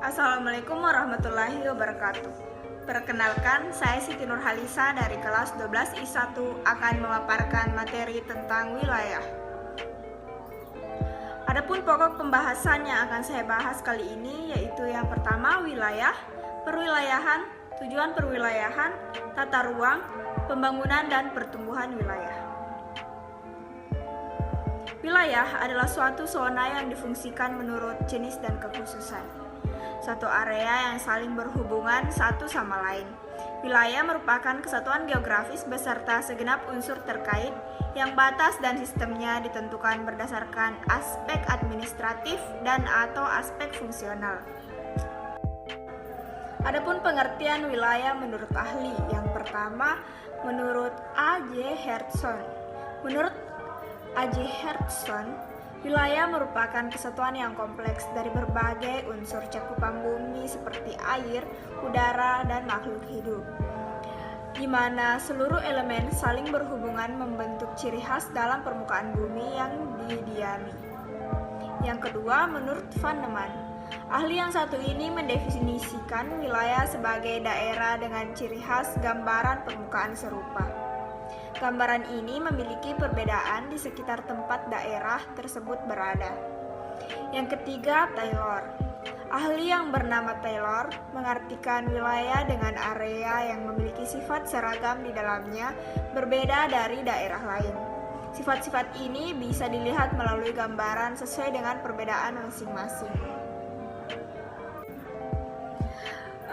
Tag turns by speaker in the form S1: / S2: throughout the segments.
S1: Assalamualaikum warahmatullahi wabarakatuh. Perkenalkan, saya Siti Nurhalisa dari kelas 12 I1 akan memaparkan materi tentang wilayah. Adapun pokok pembahasan yang akan saya bahas kali ini yaitu yang pertama wilayah, perwilayahan, tujuan perwilayahan, tata ruang, pembangunan dan pertumbuhan wilayah. Wilayah adalah suatu zona yang difungsikan menurut jenis dan kekhususan. Suatu area yang saling berhubungan satu sama lain. Wilayah merupakan kesatuan geografis beserta segenap unsur terkait yang batas dan sistemnya ditentukan berdasarkan aspek administratif dan atau aspek fungsional. Adapun pengertian wilayah menurut ahli, yang pertama menurut A.J. Hertzson. Menurut A.J. Hertzson, wilayah merupakan kesatuan yang kompleks dari berbagai unsur cakupan bumi seperti air, udara, dan makhluk hidup, di mana seluruh elemen saling berhubungan membentuk ciri khas dalam permukaan bumi yang didiami. Yang kedua, menurut Van Neman, ahli yang satu ini mendefinisikan wilayah sebagai daerah dengan ciri khas gambaran permukaan serupa. Gambaran ini memiliki perbedaan di sekitar tempat daerah tersebut berada. Yang ketiga, Taylor. Ahli yang bernama Taylor mengartikan wilayah dengan area yang memiliki sifat seragam di dalamnya berbeda dari daerah lain. Sifat-sifat ini bisa dilihat melalui gambaran sesuai dengan perbedaan masing-masing.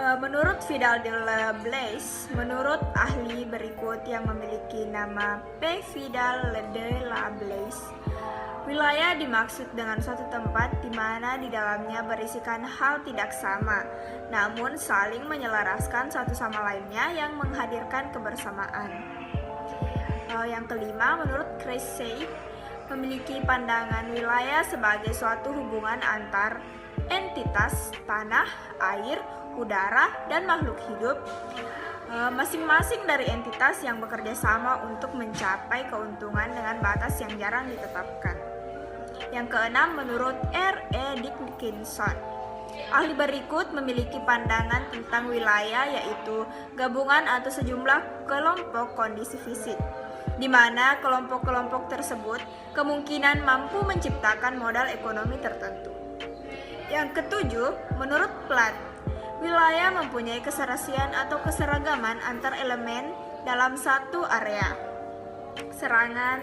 S1: Menurut Vidal de la Blaise, menurut ahli berikut yang memiliki nama P. Vidal de la Blaise, wilayah dimaksud dengan suatu tempat di mana di dalamnya berisikan hal tidak sama, namun saling menyelaraskan satu sama lainnya yang menghadirkan kebersamaan. Yang kelima, menurut Cressey, memiliki pandangan wilayah sebagai suatu hubungan antar entitas tanah, air, udara, dan makhluk hidup, masing-masing dari entitas yang bekerja sama untuk mencapai keuntungan dengan batas yang jarang ditetapkan. Yang keenam, menurut R.E. Dickinson, ahli berikut memiliki pandangan tentang wilayah yaitu gabungan atau sejumlah kelompok kondisi fisik, di mana kelompok-kelompok tersebut kemungkinan mampu menciptakan modal ekonomi tertentu. Yang ketujuh, menurut Platt, wilayah mempunyai keserasian atau keseragaman antar elemen dalam satu area. Serangan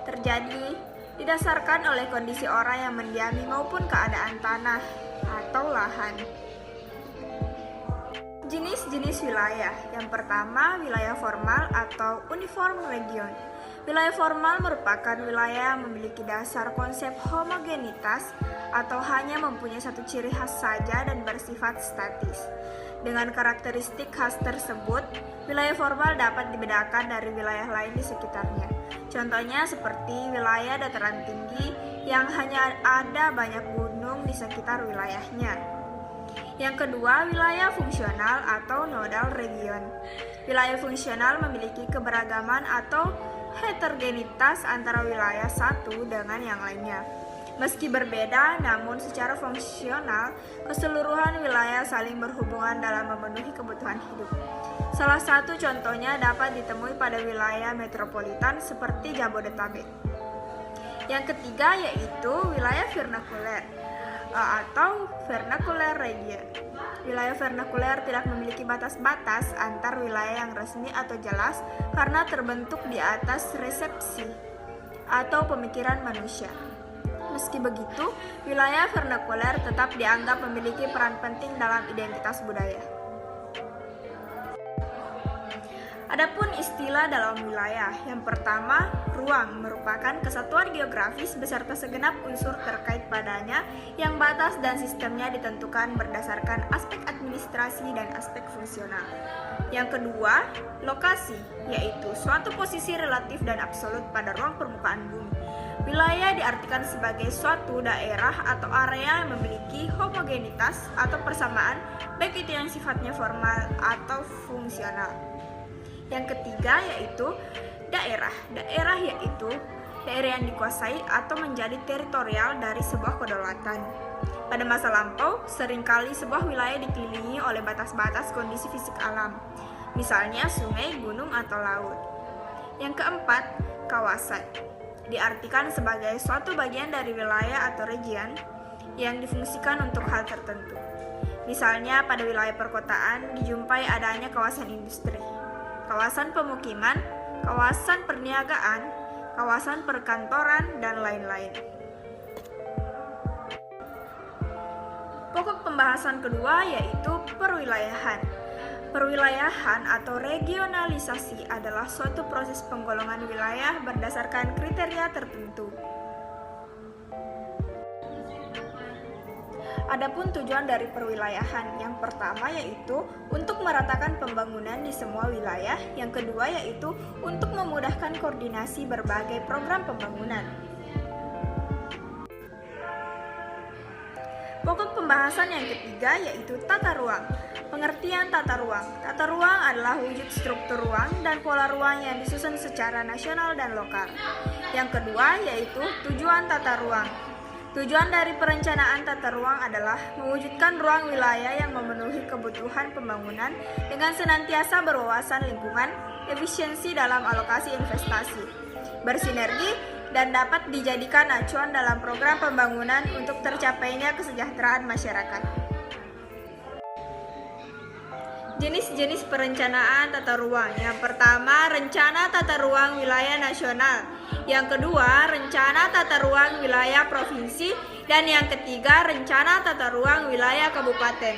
S1: terjadi didasarkan oleh kondisi orang yang mendiami maupun keadaan tanah atau lahan. Jenis-jenis wilayah. Yang pertama, wilayah formal atau uniform region. Wilayah formal merupakan wilayah yang memiliki dasar konsep homogenitas atau hanya mempunyai satu ciri khas saja dan bersifat statis. Dengan karakteristik khas tersebut, wilayah formal dapat dibedakan dari wilayah lain di sekitarnya. Contohnya seperti wilayah dataran tinggi yang hanya ada banyak gunung di sekitar wilayahnya. Yang kedua, wilayah fungsional atau nodal region. Wilayah fungsional memiliki keberagaman atau heterogenitas antara wilayah satu dengan yang lainnya. Meski berbeda, namun secara fungsional, keseluruhan wilayah saling berhubungan dalam memenuhi kebutuhan hidup. Salah satu contohnya dapat ditemui pada wilayah metropolitan seperti Jabodetabek. Yang ketiga yaitu wilayah vernakuler atau vernacular region. Wilayah vernakuler tidak memiliki batas-batas antar wilayah yang resmi atau jelas karena terbentuk di atas resepsi atau pemikiran manusia. Meski begitu, wilayah vernakuler tetap dianggap memiliki peran penting dalam identitas budaya. Adapun istilah dalam wilayah, yang pertama, ruang merupakan kesatuan geografis beserta segenap unsur terkait padanya yang batas dan sistemnya ditentukan berdasarkan aspek administrasi dan aspek fungsional. Yang kedua, lokasi, yaitu suatu posisi relatif dan absolut pada ruang permukaan bumi. Wilayah diartikan sebagai suatu daerah atau area yang memiliki homogenitas atau persamaan, baik itu yang sifatnya formal atau fungsional. Yang ketiga yaitu daerah. Daerah yaitu daerah yang dikuasai atau menjadi teritorial dari sebuah kedaulatan. Pada masa lampau, seringkali sebuah wilayah dikelilingi oleh batas-batas kondisi fisik alam, misalnya sungai, gunung, atau laut. Yang keempat, kawasan. Diartikan sebagai suatu bagian dari wilayah atau region yang difungsikan untuk hal tertentu. Misalnya pada wilayah perkotaan dijumpai adanya kawasan industri, kawasan pemukiman, kawasan perniagaan, kawasan perkantoran, dan lain-lain. Pokok pembahasan kedua yaitu perwilayahan. Perwilayahan atau regionalisasi adalah suatu proses penggolongan wilayah berdasarkan kriteria tertentu. Adapun tujuan dari perwilayahan, yang pertama yaitu untuk meratakan pembangunan di semua wilayah, yang kedua yaitu untuk memudahkan koordinasi berbagai program pembangunan. Pokok pembahasan yang ketiga yaitu tata ruang. Pengertian tata ruang. Tata ruang adalah wujud struktur ruang dan pola ruang yang disusun secara nasional dan lokal. Yang kedua yaitu tujuan tata ruang. Tujuan dari perencanaan tata ruang adalah mewujudkan ruang wilayah yang memenuhi kebutuhan pembangunan dengan senantiasa berwawasan lingkungan, efisiensi dalam alokasi investasi, bersinergi, dan dapat dijadikan acuan dalam program pembangunan untuk tercapainya kesejahteraan masyarakat. Jenis-jenis perencanaan tata ruang. Yang pertama, rencana tata ruang wilayah nasional. Yang kedua, rencana tata ruang wilayah provinsi. Dan yang ketiga, rencana tata ruang wilayah kabupaten.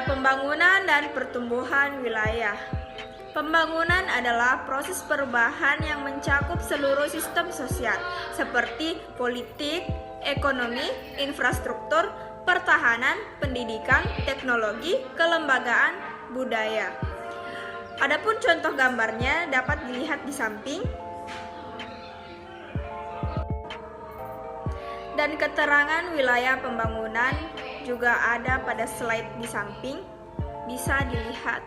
S1: Pembangunan dan pertumbuhan wilayah. Pembangunan adalah proses perubahan yang mencakup seluruh sistem sosial, seperti politik, ekonomi, infrastruktur, pertahanan, pendidikan, teknologi, kelembagaan, budaya. Adapun contoh gambarnya dapat dilihat di samping. Dan keterangan wilayah pembangunan juga ada pada slide di samping, bisa dilihat.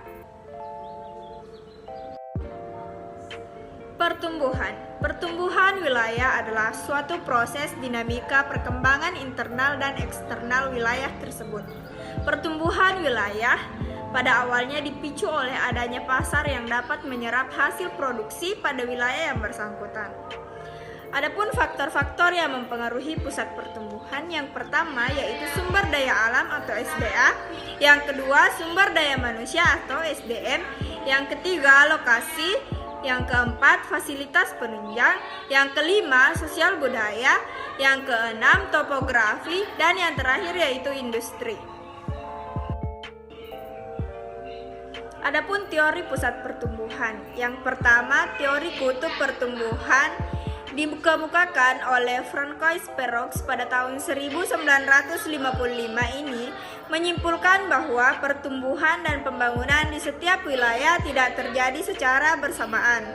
S1: Pertumbuhan wilayah adalah suatu proses dinamika perkembangan internal dan eksternal wilayah tersebut. Pertumbuhan wilayah pada awalnya dipicu oleh adanya pasar yang dapat menyerap hasil produksi pada wilayah yang bersangkutan. Adapun faktor-faktor yang mempengaruhi pusat pertumbuhan, yang pertama yaitu sumber daya alam atau SDA, yang kedua sumber daya manusia atau SDM, yang ketiga lokasi, yang keempat fasilitas penunjang, yang kelima sosial budaya, yang keenam topografi, dan yang terakhir yaitu industri. Adapun teori pusat pertumbuhan, yang pertama teori kutub pertumbuhan dikemukakan oleh Francois Perroux pada tahun 1955 ini menyimpulkan bahwa pertumbuhan dan pembangunan di setiap wilayah tidak terjadi secara bersamaan.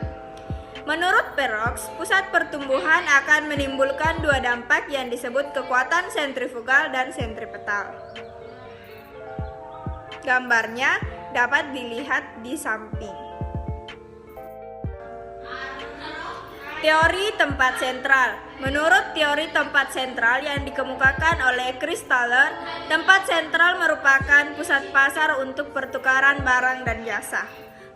S1: Menurut Perroux, pusat pertumbuhan akan menimbulkan dua dampak yang disebut kekuatan sentrifugal dan sentripetal. Gambarnya dapat dilihat di samping. Teori tempat sentral. Menurut teori tempat sentral yang dikemukakan oleh Chris Thaler, tempat sentral merupakan pusat pasar untuk pertukaran barang dan jasa.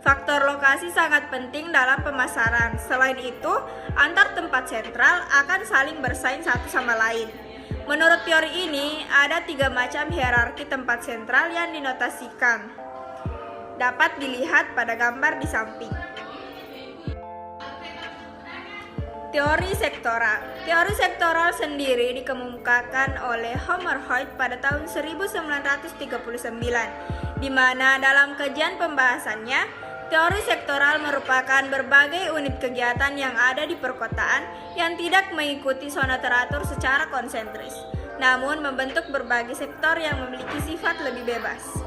S1: Faktor lokasi sangat penting dalam pemasaran. Selain itu, antar tempat sentral akan saling bersaing satu sama lain. Menurut teori ini, ada 3 macam hierarki tempat sentral yang dinotasikan. Dapat dilihat pada gambar di samping. Teori sektoral. Teori sektoral sendiri dikemukakan oleh Homer Hoyt pada tahun 1939, di mana dalam kajian pembahasannya, teori sektoral merupakan berbagai unit kegiatan yang ada di perkotaan yang tidak mengikuti zona teratur secara konsentris, namun membentuk berbagai sektor yang memiliki sifat lebih bebas.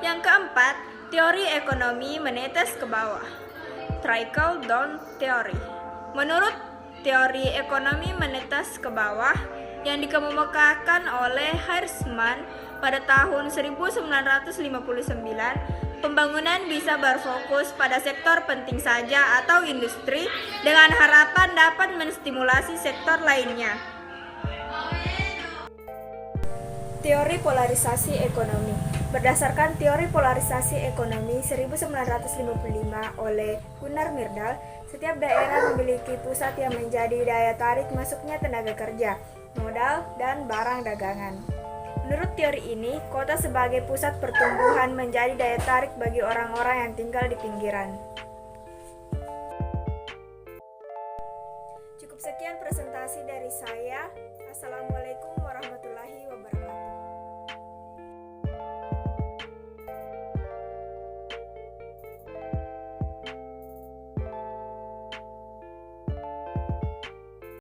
S1: Yang keempat, teori ekonomi menetes ke bawah. Trickle down theory. Menurut teori ekonomi menetes ke bawah yang dikemukakan oleh Hirschman pada tahun 1959, pembangunan bisa berfokus pada sektor penting saja atau industri dengan harapan dapat menstimulasi sektor lainnya. Teori polarisasi ekonomi. Berdasarkan teori polarisasi ekonomi 1955 oleh Gunnar Myrdal, setiap daerah memiliki pusat yang menjadi daya tarik masuknya tenaga kerja, modal, dan barang dagangan. Menurut teori ini, kota sebagai pusat pertumbuhan menjadi daya tarik bagi orang-orang yang tinggal di pinggiran.